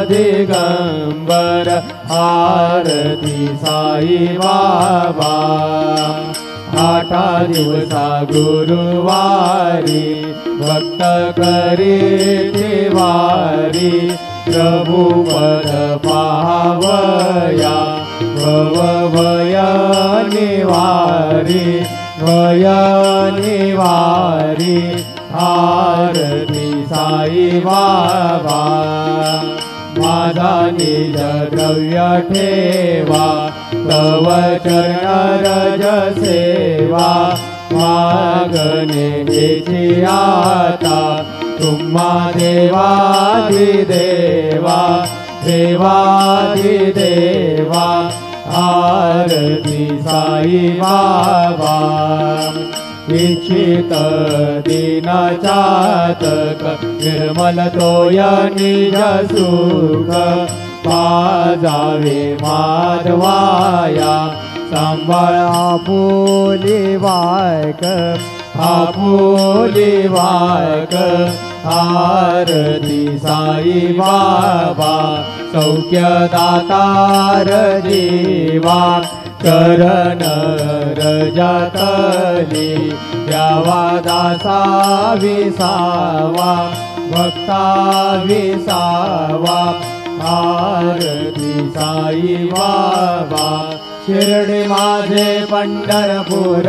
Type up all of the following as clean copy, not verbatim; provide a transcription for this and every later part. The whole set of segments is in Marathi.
दिगंबर आरती साई बाबा। 8 दिवसा गुरुवारी भक्त करीती वारी, प्रभु पद पावया भय निवारी, भय निवारी। आरती साई बाबा। माझा निज द्रव्य ठेवा, तव चरण रज सेवा। मागणे हेची आता, तुम्हा देवादिदेवा, देवादिदेवा। आरती साई बाबा। इच्छित दीन चातक, निर्मल तोय निज सुख। पाजावे माधवाया, सांभाळ आपुली वायक, आपुली वायक। आरती साई बाबा। सौख्य दातार जीवा, चरण रजतली। द्यावा दासा विसावा, भक्ता विसावा। आरती साई बाबा। शिर्डी माझे पंढरपूर,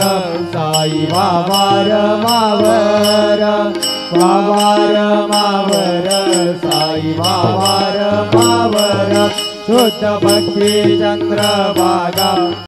साई बाबा रमावर, बाबा रमावर, साई बाबा रमावर। शुद्ध भक्ती चंद्रभागा।